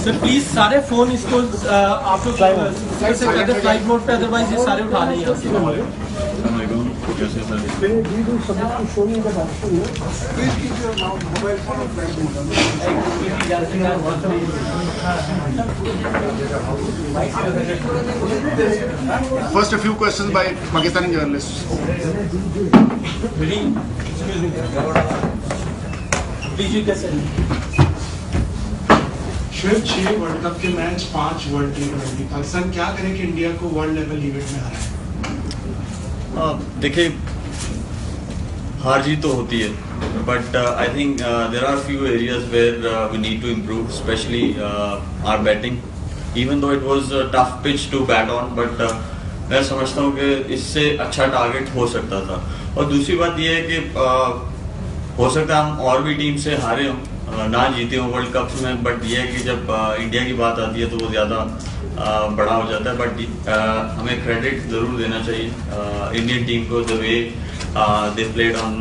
Sir please सारे phone इसको आप लोग फ्लाइट मोड पे, अदरवाइज ये सारे उठा लें यहाँ से। First, a few questions by Pakistani journalists. सिर्फ 6 वर्ल्ड कप के मैच, 5 वर्ल्ड टी20। पाकिस्तान क्या करे कि इंडिया को वर्ल्ड लेवल इवेंट में हराए? देखिए, हार जीत तो होती है, but I think there are few areas where we need to improve, especially our batting. Even though it was tough pitch to bat on, but मैं समझता हूँ कि इससे अच्छा टारगेट हो सकता था। और दूसरी बात यह है कि हो सकता है हम और भी टीम से हारे हों, ना जीते हों वर्ल्ड कप में, बट यह है कि जब इंडिया की बात आती है तो वो ज़्यादा बड़ा हो जाता है। बट हमें क्रेडिट ज़रूर देना चाहिए इंडियन टीम को, the way they played on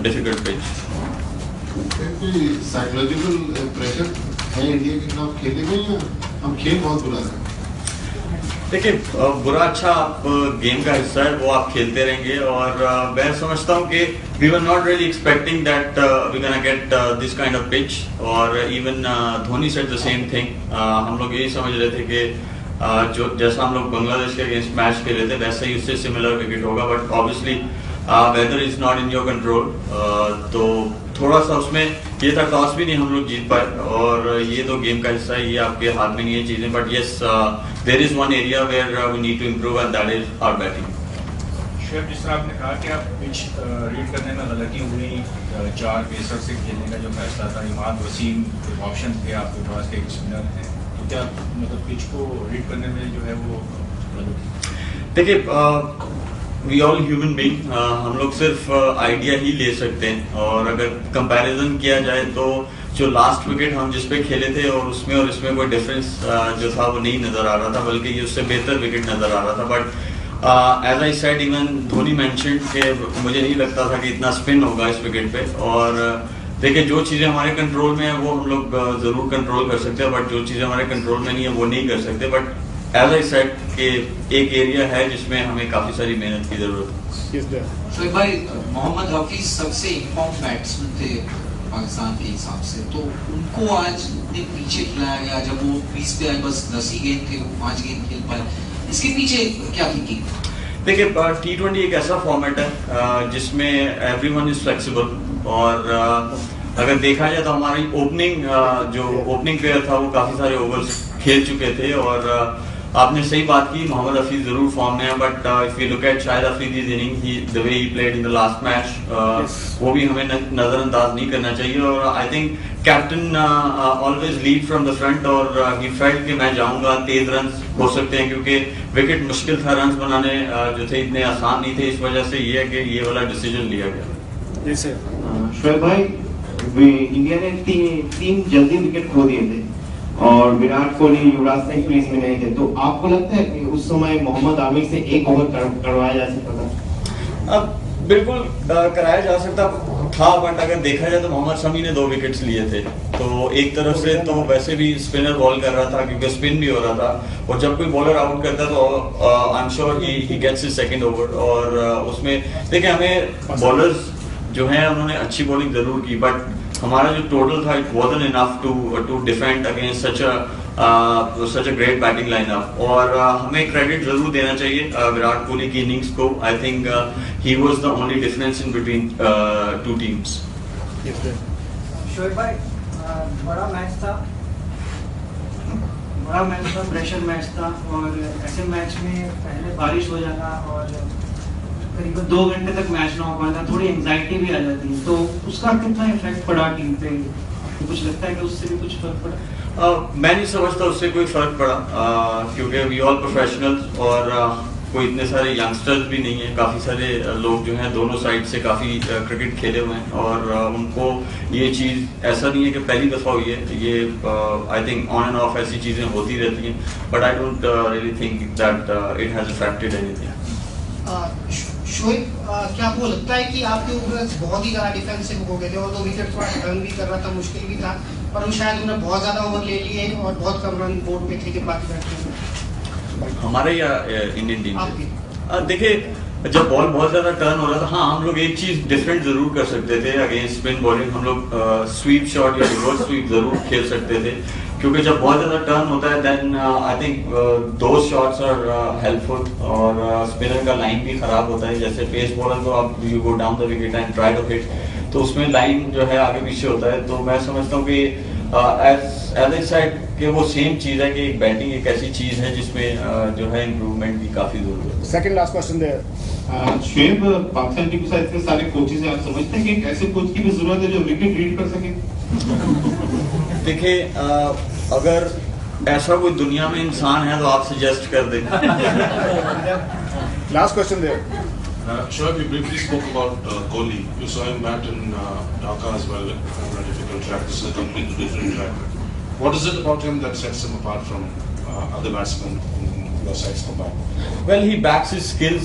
difficult pitch. Psychological pressure है इंडिया के खिलाफ खेलने में, या हम खेल बहुत बुरा रहे? देखिए, बुरा अच्छा गेम का हिस्सा है, वो आप खेलते रहेंगे। और मैं समझता हूँ कि we were not really expecting that we gonna get this kind of pitch. और even Dhoni said the same thing. हम लोग यही समझ रहे थे कि जो जैसा हम लोग बांग्लादेश के अगेंस्ट मैच खेले थे वैसे ही उससे सिमिलर विकेट होगा, but obviously weather is not in your control. तो थोड़ा सा उसमें ये था, टॉस भी नहीं हम लोग जीत पाए, और ये तो गेम का हिस्सा है, ये आपके हाथ में नहीं है चीजें। But yes, there is one area where we need to improve and that is our batting. शेफ, जिस तरह आपने कहा कि आप पिच रीड करने में गलती हुई, 4 पेसर से खेलने का जो फैसला था, इमाद वसीम ऑप्शन थे आपके पास, एक स्पिनर है, तो क्या मतलब पिच को रीड करने में जो है वो गलती? देखिए, वी ऑल ह्यूमन बीइंग, हम लोग सिर्फ आइडिया ही ले सकते हैं। और अगर कंपैरिजन किया जाए तो जो लास्ट विकेट हम जिस पे खेले थे और उसमें और इसमें कोई डिफरेंस जो था वो नहीं नजर आ रहा था, बल्कि ये उससे बेहतर विकेट नजर आ रहा था। But as I said, even Dhoni mentioned कि मुझे नहीं लगता था कि इतना स्पिन होगा इस विकेट पे। और देखिए, जो चीज़ें हमारे कंट्रोल में है वो हम लोग जरूर कंट्रोल कर सकते हैं, बट जो चीज़ें हमारे कंट्रोल में नहीं है वो नहीं कर सकते। बट एज आई सेड कि एक एरिया है जिसमें हमें काफी सारी मेहनत की जरूरत है। तो भाई, मोहम्मद हफीज सबसे इन्फॉर्म बैट्समैन थे पाकिस्तान के हिसाब से, तो उनको आज इतने पीछे खिलाया गया। जब वो क्रीज पे आए, बस 10 ही गेंद थे, वो 5 गेंद खेल पाए, इसके पीछे क्या थिंकिंग? देखिए, T20 एक ऐसा फॉर्मेट है जिसमें एवरीवन इज फ्लेक्सिबल। और अगर देखा जाए तो हमारी ओपनिंग जो ओपनिंग प्लेयर था वो काफी सारे ओवर्स खेल चुके थे। और आपने सही बात की, मोहम्मद हफीज जरूर फॉर्म में है, but if you look at Shahid Afridi's inning, the way he played in the last match, वो भी हमें नजरअंदाज नहीं करना चाहिए। और I think captain always lead from the front, और ही फेल्ट कि मैं जाऊंगा, तेज रन हो सकते हैं, क्योंकि विकेट मुश्किल था, रन बनाने जो थे इतने आसान नहीं थे। इस वजह से ये है कि ये वाला डिसीजन लिया गया। जैसे शोएब भाई, इंडिया ने 3 जल्दी विकेट खो दिए थे और विराट कोहली, युवराज सिंह क्रीज में नहीं थे, तो आपको लगता है कि उस समय मोहम्मद आमिर से 1 ओवर करवाया जा सकता था? अब बिल्कुल कराया जा सकता था, बट अगर देखा जाए तो मोहम्मद शमी ने 2 विकेट्स लिए थे, तो एक तरफ से तो वैसे भी स्पिनर बॉल कर रहा था क्योंकि स्पिन भी हो रहा था। और जब कोई बॉलर आउट करता तो I am sure he gets his second over. और उसमें देखिए, हमें बॉलर्स जो हैं उन्होंने अच्छी बॉलिंग जरूर की, बट हमारा जो टोटल था it wasn't enough to defend against such a great batting lineup. और हमें क्रेडिट जरूर देना चाहिए विराट कोहली की इनिंग्स को। I think he was the only difference in between 2 teams. Shoaib भाई, बड़ा मैच था, प्रेशर मैच था, और ऐसे मैच में पहले बारिश हो जाना और करीबन 2 घंटे तक मैच ना हो पाता, थोड़ी एंजाइटी भी आ जाती है, तो उसका कितना इफेक्ट पड़ा टीम पे? आपको कुछ लगता है कि उससे भी कुछ फर्क पड़ा? मैं नहीं समझता उससे कोई फर्क पड़ा, क्योंकि वी ऑल प्रोफेशनल्स, और कोई इतने सारे यंगस्टर्स भी नहीं है। काफ़ी सारे लोग जो हैं दोनों साइड से काफ़ी क्रिकेट खेले हुए हैं, और उनको ये चीज़ ऐसा नहीं है कि पहली दफ़ा हुई है। ये I think on end of ऐसी चीज़ें होती रहती हैं, but I don't really think that it has affected anything. Shoaib, क्या आपको लगता है कि आपके ओपनर्स बहुत ही ज़्यादा डिफेंसिव हो गए थे और 2 विकेट थोड़ा रन भी कर रहा था, मुश्किल भी था, पर वो शायद उन्होंने बहुत ज़्यादा ओवर ले लिए और बहुत कम रन बोर्ड पे थे कि बाकी बैट्समैन? हमारे या इंडियन टीम आपकी? से देखिए, जब बॉल बहुत ज्यादा टर्न हो रहा था, हाँ हम लोग एक चीज डिफरेंट जरूर कर सकते थे अगेंस्ट स्पिन बॉलिंग। हम लोग स्वीप शॉट या रिवर्स स्वीप जरूर खेल सकते थे, क्योंकि जब बहुत ज्यादा टर्न होता है then I think though shots are helpful. और स्पिनर का लाइन भी खराब होता है, जैसे पेस बॉलर को आप you go down the wicket and try to hit, तो उसमें लाइन जो है आगे पीछे होता है। तो मैं समझता हूँ कि एज ए साइड कि वो सेम चीज है कि एक बैटिंग एक ऐसी चीज है जिसमें जो है इम्प्रूवमेंट की काफी जरूरत है। Second last question there. Shoaib, Pakistan team के साथ इतने सारे कोचेस हैं, आप समझते हैं कि एक ऐसे कोच की भी जरूरत है जो विकेट रीड कर सके? देखिए, अगर ऐसा कोई दुनिया में इंसान है तो आप सजेस्ट कर दें। Last question there. Shoaib, you briefly spoke about Kohli. You saw him bat in Dhaka as well, on a difficult track. This is a completely different track. What is it about him that sets him apart from other batsmen in your sides combined? Well, he backs his skills